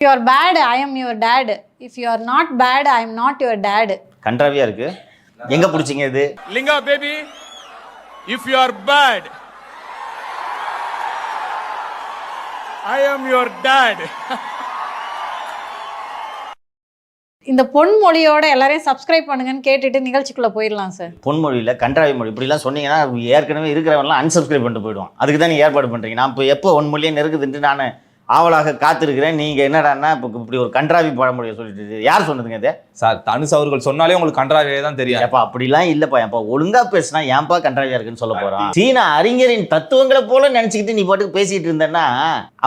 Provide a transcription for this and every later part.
you are bad, I am your dad. If you are not bad, I am not your dad. கன்றாவியா இருக்கு. எங்க புடிச்சீங்க இது? Linga baby, if you are bad, I am your dad. இந்த பொன்மொழியோட எல்லாரையும் subscribe பண்ணுங்கன்னு கேட்டுட்டு நிகழ்ச்சிக்குள்ள போயிடலாம் சார். பொன்மொழியில் கன்றாவி மொழி இப்படிலாம் சொன்னீங்கன்னா ஏற்கனவே இருக்கிறவங்களாம் அன்சப்ஸ்கிரைப் பண்ணிட்டு போயிடுவான். அதுக்கு தான் நீங்கள் ஏற்பாடு பண்ணுறீங்க. நான் இப்போ எப்போ ஒன்மொழியே நெருக்குதுன்ட்டு நான் ஆவலாக காத்திருக்கிறேன். நீங்கள் என்னடான்னா இப்போ இப்படி ஒரு கன்றாவி பழமொழியை சொல்லிட்டு யார் சொன்னதுங்க இது? சார் தனுஷ் அவர்கள் சொன்னாலே உங்களுக்கு கன்றாவியே தான் தெரியும். ஏப்பா அப்படிலாம் இல்லைப்பா. ஏப்பா ஒழுங்கா பேசினா ஏன்பா கன்றாவியா இருக்குன்னு சொல்ல போகிறான். சீன அறிஞரின் தத்துவங்களை போல நினச்சிக்கிட்டு நீ பாட்டுக்கு பேசிகிட்டு இருந்தேன்னா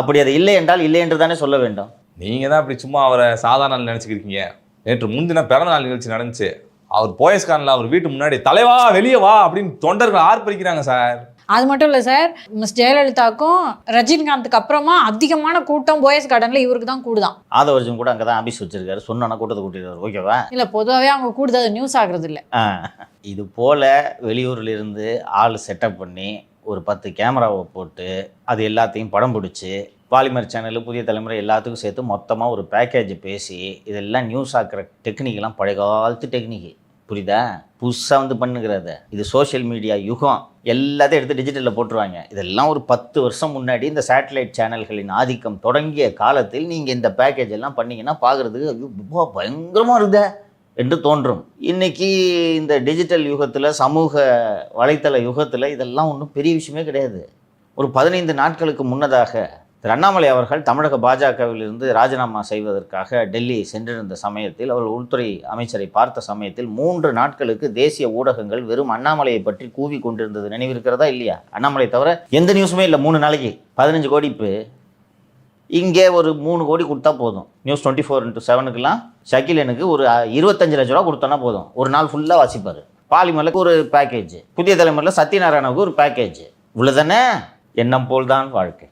அப்படி அது இல்லை என்றால் இல்லை என்று தானே சொல்ல வேண்டும். நீங்கள் தான் அப்படி சும்மா அவரை சாதாரண நினச்சிக்கிருக்கீங்க. நேற்று முன்தின பிறந்த நாள் நிகழ்ச்சி நடந்துச்சு. அவர் போயஸ்கானில் அவர் வீட்டு முன்னாடி தலைவா வெளியே வா அப்படின்னு தொண்டர்கள் ஆர்ப்பரிக்கிறாங்க சார். அது மட்டும் இல்லை சார், மிஸ் ஜெயலலிதாக்கும் ரஜினிகாந்துக்கு அப்புறமா அதிகமான கூட்டம் போயஸ் கார்டன்ல இவருக்கு தான் கூடுதான். ஆதவர்ஜுன் கூட அங்கே தான் ஆபீஸ் வச்சிருக்காரு. சொன்னா கூட்டத்தை கூட்டிடுவார். ஓகேவா? இல்லை, பொதுவாகவே அவங்க கூடுது, அது நியூஸ் ஆகுறது இல்லை. இது போல் வெளியூரில் இருந்து ஆள் செட்டப் பண்ணி ஒரு 10 கேமராவை போட்டு அது எல்லாத்தையும் படம் பிடிச்சி பாலிமர் சேனலு புதிய தலைமுறை எல்லாத்துக்கும் சேர்த்து மொத்தமாக ஒரு பேக்கேஜ் பேசி இதெல்லாம் நியூஸ் ஆக்குற டெக்னிக்கெல்லாம் பழைய காலத்து டெக்னிக்கு. புரியுதா? புதுசாக வந்து பண்ணுங்கிறத. இது சோஷியல் மீடியா யுகம். எல்லாத்தையும் எடுத்து டிஜிட்டலில் போட்டுருவாங்க. இதெல்லாம் ஒரு 10 வருஷம் முன்னாடி இந்த சேட்டலைட் சேனல்களின் ஆதிக்கம் தொடங்கிய காலத்தில் நீங்கள் இந்த பேக்கேஜ் எல்லாம் பண்ணிங்கன்னா பார்க்குறதுக்கு ஐயோ பயங்கரமாக இருக்குதா என்று தோன்றும். இன்றைக்கி இந்த டிஜிட்டல் யுகத்தில் சமூக வலைத்தள யுகத்தில் இதெல்லாம் ஒன்றும் பெரிய விஷயமே கிடையாது. ஒரு 15 நாட்களுக்கு முன்னதாக திரு அண்ணாமலை அவர்கள் தமிழக பாஜகவிலிருந்து ராஜினாமா செய்வதற்காக டெல்லி சென்றிருந்த சமயத்தில் அவர்கள் உள்துறை அமைச்சரை பார்த்த சமயத்தில் 3 நாட்களுக்கு தேசிய ஊடகங்கள் வெறும் அண்ணாமலையை பற்றி கூவி கொண்டிருந்தது நினைவிருக்கிறதா இல்லையா? அண்ணாமலை தவிர எந்த நியூஸுமே இல்லை. 3 நாளைக்கு 15 கோடி. இப்போ இங்கே ஒரு 3 கோடி கொடுத்தா போதும். நியூஸ் 24x7க்குலாம் ஷக்கீலனுக்கு ஒரு 25 லட்ச ரூபா கொடுத்தோன்னா போதும். ஒரு நாள் ஃபுல்லாக வாசிப்பார். பாலிமலுக்கு ஒரு பேக்கேஜ், புதிய தலைமுறையில் சத்யநாராயணவுக்கு ஒரு பேக்கேஜ். இவ்வளோதானே? எண்ணம் போல் தான் வாழ்க்கை.